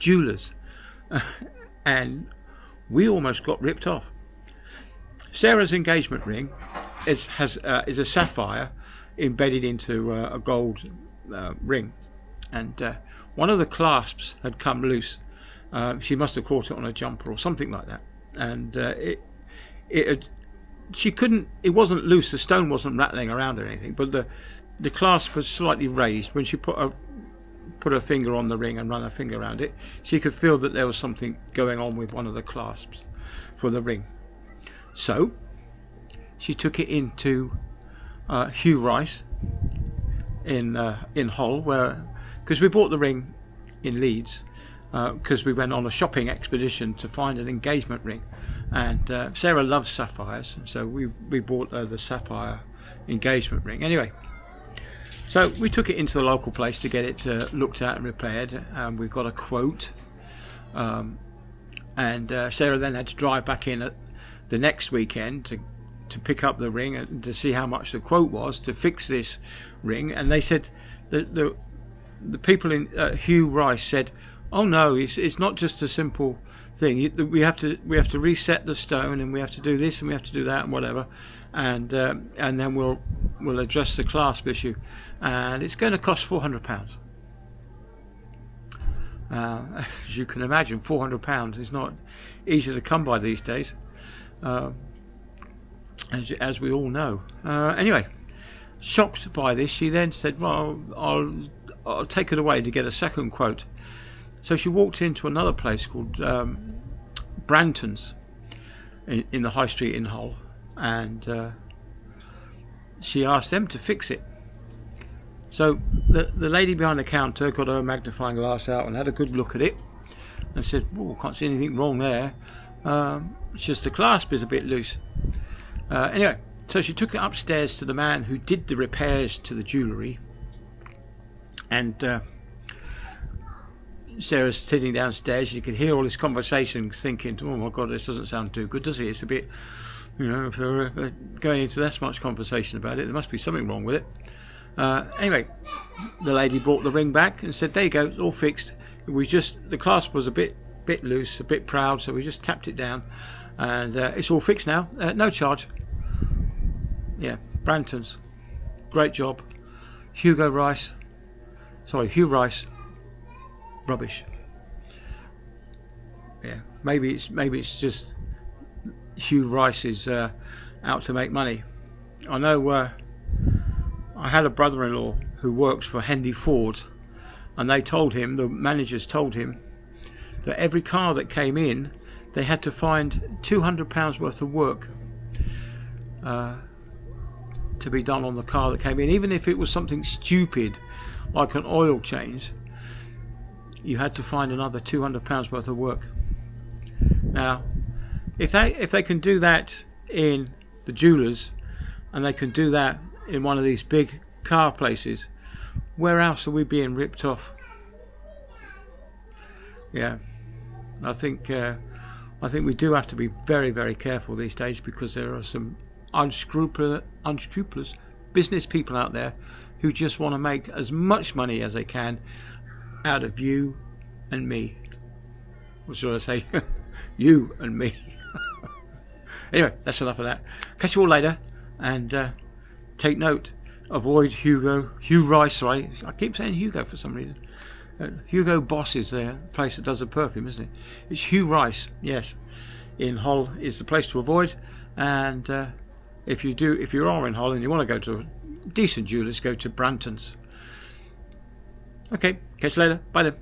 jewellers, and we almost got ripped off. Sarah's engagement ring is a sapphire embedded into a gold ring, and one of the clasps had come loose. She must have caught it on a jumper or something like that, and it wasn't loose. The stone wasn't rattling around or anything, but the clasp was slightly raised. When she put her finger on the ring and run her finger around it, she could feel that there was something going on with one of the clasps for the ring. So she took it into Hugh Rice in Hull, because we bought the ring in Leeds, because we went on a shopping expedition to find an engagement ring, and Sarah loves sapphires, so we bought the sapphire engagement ring. Anyway, so we took it into the local place to get it looked at and repaired, and we got a quote, and Sarah then had to drive back in at the next weekend to pick up the ring and to see how much the quote was to fix this ring. And they said that the people in Hugh Rice said, "Oh no, it's not just a simple thing. We have to reset the stone, and we have to do this and we have to do that and whatever, and then we'll address the clasp issue, and it's going to cost £400." As you can imagine, £400 is not easy to come by these days, as we all know. Anyway, shocked by this, she then said, "Well, I'll take it away to get a second quote." So she walked into another place called Branton's in the High Street in Hull, and she asked them to fix it. So the lady behind the counter got her magnifying glass out and had a good look at it and said, "Oh, can't see anything wrong there. It's just the clasp is a bit loose." Anyway, so she took it upstairs to the man who did the repairs to the jewellery, and Sarah's sitting downstairs. You could hear all this conversation, thinking, "Oh my God, this doesn't sound too good, does it? It's a bit, if they're going into that much conversation about it, there must be something wrong with it." Anyway, the lady brought the ring back and said, "There you go, it's all fixed. The clasp was a bit loose, a bit proud, so we just tapped it down, and it's all fixed now. No charge." Yeah, Branton's, great job. Hugh Rice, rubbish. Yeah, maybe it's just Hugh Rice is out to make money. I know. I had a brother-in-law who works for Hendy Ford, and the managers told him that every car that came in, they had to find £200 worth of work to be done on the car that came in. Even if it was something stupid like an oil change, you had to find another £200 worth of work. Now, if they can do that in the jewellers, and they can do that in one of these big car places, where else are we being ripped off? Yeah, I think we do have to be very, very careful these days, because there are some unscrupulous business people out there who just want to make as much money as they can out of you and me. What should I say? You and me. Anyway, that's enough of that. Catch you all later, and take note. Avoid Hugh Rice, right? I keep saying Hugo for some reason. Hugo Boss is the place that does the perfume, isn't it? It's Hugh Rice, yes, in Hull is the place to avoid. And if you are in Hull and you want to go to a decent jeweller's, go to Branton's. Okay, catch you later. Bye then.